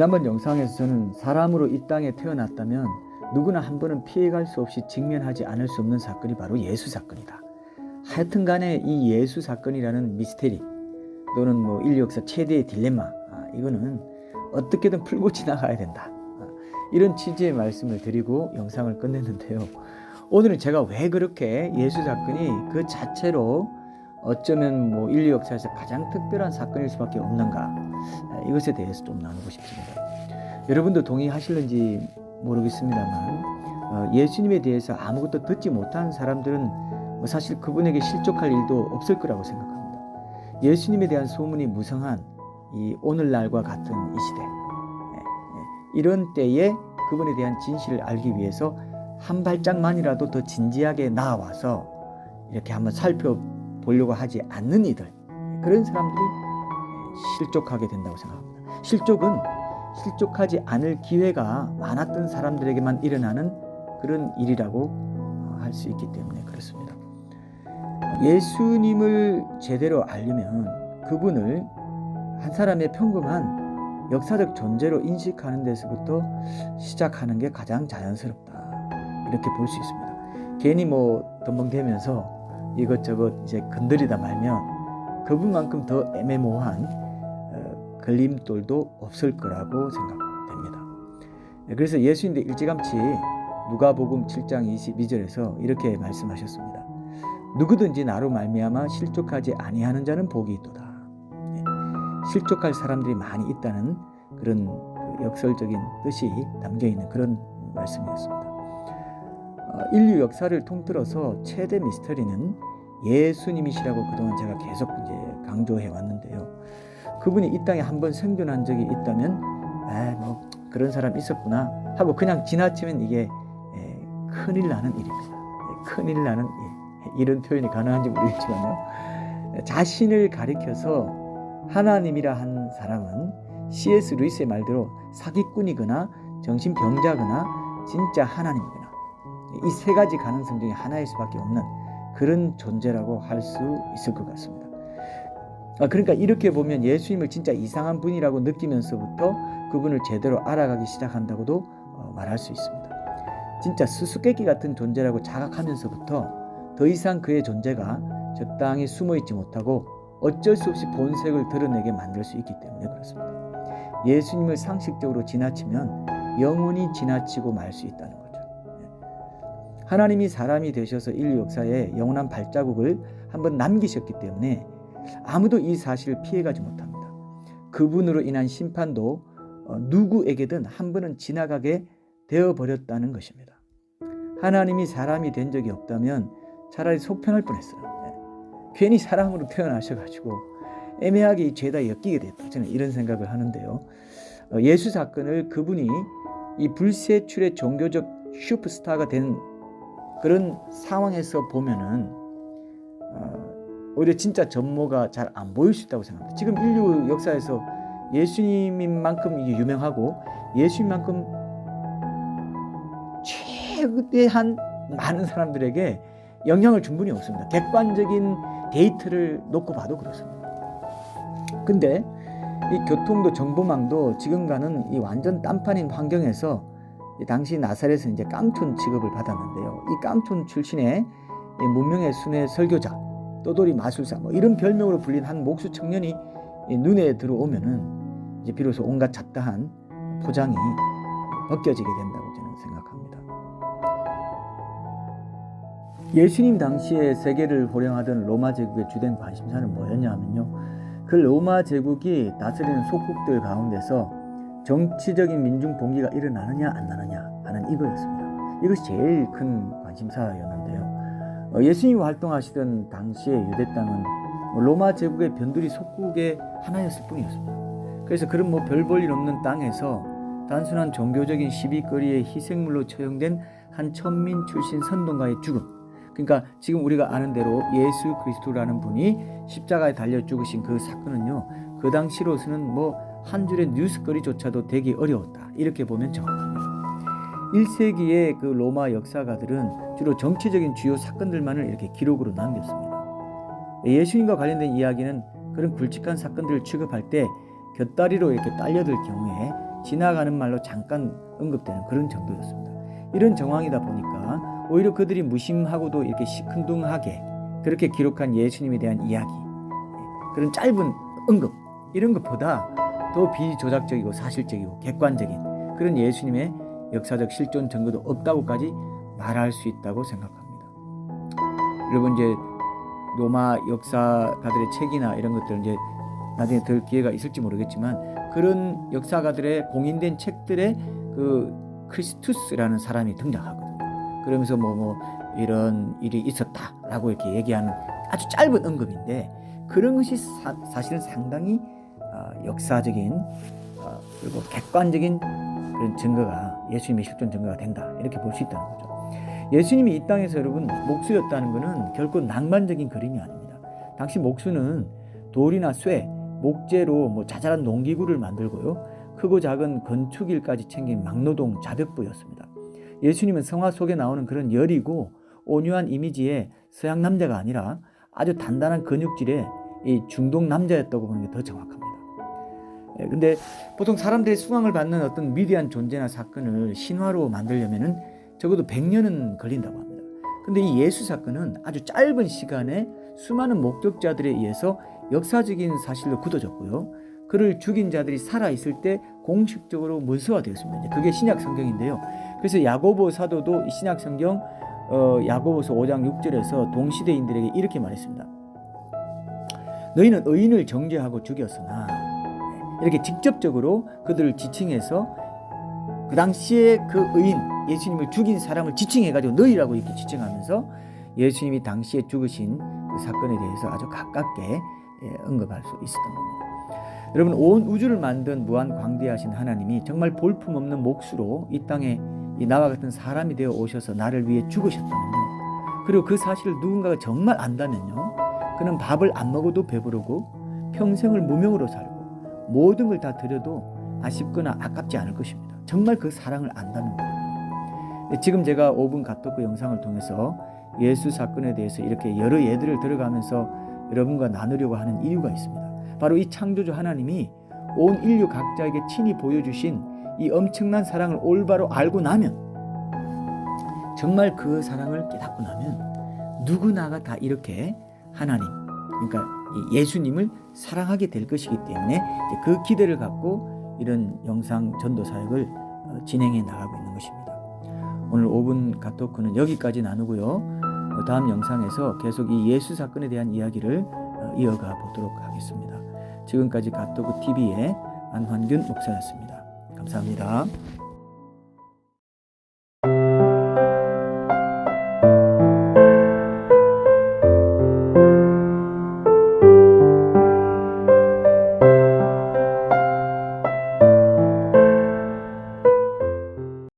지난번 영상에서 저는 사람으로 이 땅에 태어났다면 누구나 한 번은 피해갈 수 없이 직면하지 않을 수 없는 사건이 바로 예수 사건이다. 하여튼 간에 이 예수 사건이라는 미스테리 또는 인류 역사 최대의 딜레마, 이거는 어떻게든 풀고 지나가야 된다. 이런 취지의 말씀을 드리고 영상을 끝냈는데요. 오늘은 제가 왜 그렇게 예수 사건이 그 자체로 어쩌면 인류 역사에서 가장 특별한 사건일 수밖에 없는가, 이것에 대해서 좀 나누고 싶습니다. 여러분도 동의하실는지 모르겠습니다만 예수님에 대해서 아무것도 듣지 못한 사람들은 사실 그분에게 실족할 일도 없을 거라고 생각합니다. 예수님에 대한 소문이 무성한 이 오늘날과 같은 이 시대, 이런 때에 그분에 대한 진실을 알기 위해서 한 발짝만이라도 더 진지하게 나와서 이렇게 한번 살펴보려고 하지 않는 이들, 그런 사람들이 실족하게 된다고 생각합니다. 실족하지 않을 기회가 많았던 사람들에게만 일어나는 그런 일이라고 할 수 있기 때문에 그렇습니다. 예수님을 제대로 알려면 그분을 한 사람의 평범한 역사적 존재로 인식하는 데서부터 시작하는 게 가장 자연스럽다, 이렇게 볼 수 있습니다. 괜히 덤벙대면서 이것저것 이제 건드리다 말면 그분만큼 더 애매모호한 걸림돌도 없을 거라고 생각됩니다. 그래서 예수님도 일찌감치 누가복음 7장 22절에서 이렇게 말씀하셨습니다. 누구든지 나로 말미암아 실족하지 아니하는 자는 복이 있도다. 실족할 사람들이 많이 있다는 그런 역설적인 뜻이 담겨있는 그런 말씀이었습니다. 인류 역사를 통틀어서 최대 미스터리는 예수님이시라고 그동안 제가 계속 이제 강조해 왔는데요. 그분이 이 땅에 한번 생존한 적이 있다면 그런 사람 있었구나 하고 그냥 지나치면 이게 큰일 나는 일입니다. 큰일 나는 일, 이런 표현이 가능한지 모르겠지만요. 자신을 가리켜서 하나님이라 한 사람은 C.S. 루이스의 말대로 사기꾼이거나 정신병자거나 진짜 하나님이거나, 이 세 가지 가능성 중에 하나일 수밖에 없는 그런 존재라고 할 수 있을 것 같습니다. 그러니까 이렇게 보면 예수님을 진짜 이상한 분이라고 느끼면서부터 그분을 제대로 알아가기 시작한다고도 말할 수 있습니다. 진짜 수수께끼 같은 존재라고 자각하면서부터 더 이상 그의 존재가 적당히 숨어있지 못하고 어쩔 수 없이 본색을 드러내게 만들 수 있기 때문에 그렇습니다. 예수님을 상식적으로 지나치면 영원히 지나치고 말 수 있다는 거죠. 하나님이 사람이 되셔서 인류 역사에 영원한 발자국을 한번 남기셨기 때문에 아무도 이 사실을 피해가지 못합니다. 그분으로 인한 심판도 누구에게든 한 번은 지나가게 되어버렸다는 것입니다. 하나님이 사람이 된 적이 없다면 차라리 속편할 뻔했어요. 괜히 사람으로 태어나셔가지고 애매하게 이 죄다 엮이게 됐다, 저는 이런 생각을 하는데요. 예수 사건을 그분이 이 불세출의 종교적 슈퍼스타가 된 그런 상황에서 보면은 오히려 진짜 전모가 잘 안 보일 수 있다고 생각합니다. 지금 인류 역사에서 예수님만큼 이게 유명하고 예수님만큼 최대한 많은 사람들에게 영향을 준 분이 없습니다. 객관적인 데이터를 놓고 봐도 그렇습니다. 근데 이 교통도 정보망도 지금과는 이 완전 딴판인 환경에서 당시 나사렛에서 이제 깡촌 취급을 받았는데요. 이 깡촌 출신의 문명의 순회 설교자, 떠돌이 마술사, 이런 별명으로 불린 한 목수 청년이 눈에 들어오면은 이제 비로소 온갖 잡다한 포장이 벗겨지게 된다고 저는 생각합니다. 예수님 당시에 세계를 호령하던 로마 제국의 주된 관심사는 뭐였냐 하면요, 그 로마 제국이 다스리는 속국들 가운데서 정치적인 민중 봉기가 일어나느냐 안 나느냐 하는 이거였습니다. 이것이 제일 큰 관심사였는데요. 예수님이 활동하시던 당시의 유대 땅은 로마 제국의 변두리 속국의 하나였을 뿐이었습니다. 그래서 그런 별 볼 일 없는 땅에서 단순한 종교적인 시비거리의 희생물로 처형된 한 천민 출신 선동가의 죽음, 그러니까 지금 우리가 아는 대로 예수 그리스도라는 분이 십자가에 달려 죽으신 그 사건은요, 그 당시로서는 한 줄의 뉴스거리조차도 되기 어려웠다, 이렇게 보면 정확합니다. 1세기의 그 로마 역사가들은 주로 정치적인 주요 사건들만을 이렇게 기록으로 남겼습니다. 예수님과 관련된 이야기는 그런 굵직한 사건들을 취급할 때 곁다리로 이렇게 딸려들 경우에 지나가는 말로 잠깐 언급되는 그런 정도였습니다. 이런 정황이다 보니까 오히려 그들이 무심하고도 이렇게 시큰둥하게 그렇게 기록한 예수님에 대한 이야기, 그런 짧은 언급 이런 것보다 더 비조작적이고 사실적이고 객관적인 그런 예수님의 역사적 실존 증거도 없다고까지 말할 수 있다고 생각합니다. 여러분 이제 로마 역사가들의 책이나 이런 것들 이제 나중에 들 기회가 있을지 모르겠지만 그런 역사가들의 공인된 책들에 그 크리스투스라는 사람이 등장하거든요. 그러면서 뭐 이런 일이 있었다라고 이렇게 얘기하는 아주 짧은 언급인데 그런 것이 사실은 상당히 역사적인 그리고 객관적인 그런 증거가 예수님의 실존 증거가 된다 이렇게 볼 수 있다는 거죠. 예수님이 이 땅에서 여러분 목수였다는 것은 결코 낭만적인 그림이 아닙니다. 당시 목수는 돌이나 쇠, 목재로 자잘한 농기구를 만들고요. 크고 작은 건축일까지 챙긴 막노동 자벽부였습니다. 예수님은 성화 속에 나오는 그런 여리고 온유한 이미지의 서양 남자가 아니라 아주 단단한 근육질의 이 중동 남자였다고 보는 게 더 정확합니다. 근데 보통 사람들의 수강을 받는 어떤 위대한 존재나 사건을 신화로 만들려면은 적어도 100년은 걸린다고 합니다. 근데 이 예수 사건은 아주 짧은 시간에 수많은 목격자들에 의해서 역사적인 사실로 굳어졌고요. 그를 죽인 자들이 살아있을 때 공식적으로 문서화되었습니다. 그게 신약 성경인데요. 그래서 야고보 사도도 이 신약 성경 야고보서 5장 6절에서 동시대인들에게 이렇게 말했습니다. 너희는 의인을 정죄하고 죽였으나 이렇게 직접적으로 그들을 지칭해서 그 당시에 그 의인 예수님을 죽인 사람을 지칭해가지고 너희라고 이렇게 지칭하면서 예수님이 당시에 죽으신 그 사건에 대해서 아주 가깝게 언급할 수 있었던 겁니다. 여러분 온 우주를 만든 무한 광대하신 하나님이 정말 볼품없는 몫으로 이 땅에 나와 같은 사람이 되어 오셔서 나를 위해 죽으셨다면요. 그리고 그 사실을 누군가가 정말 안다면요. 그는 밥을 안 먹어도 배부르고 평생을 무명으로 살고 모든 걸 다 드려도 아쉽거나 아깝지 않을 것입니다. 정말 그 사랑을 안다는 거예요. 지금 제가 5분 갓토크 영상을 통해서 예수 사건에 대해서 이렇게 여러 예들을 들어가면서 여러분과 나누려고 하는 이유가 있습니다. 바로 이 창조주 하나님이 온 인류 각자에게 친히 보여주신 이 엄청난 사랑을 올바로 알고 나면 정말 그 사랑을 깨닫고 나면 누구나가 다 이렇게 하나님 그러니까 예수님을 사랑하게 될 것이기 때문에 이제 그 기대를 갖고 이런 영상 전도 사역을 진행해 나가고 있는 것입니다. 오늘 5분 갓토크는 여기까지 나누고요. 다음 영상에서 계속 이 예수 사건에 대한 이야기를 이어가 보도록 하겠습니다. 지금까지 갓토크 TV의 안환균 목사였습니다. 감사합니다.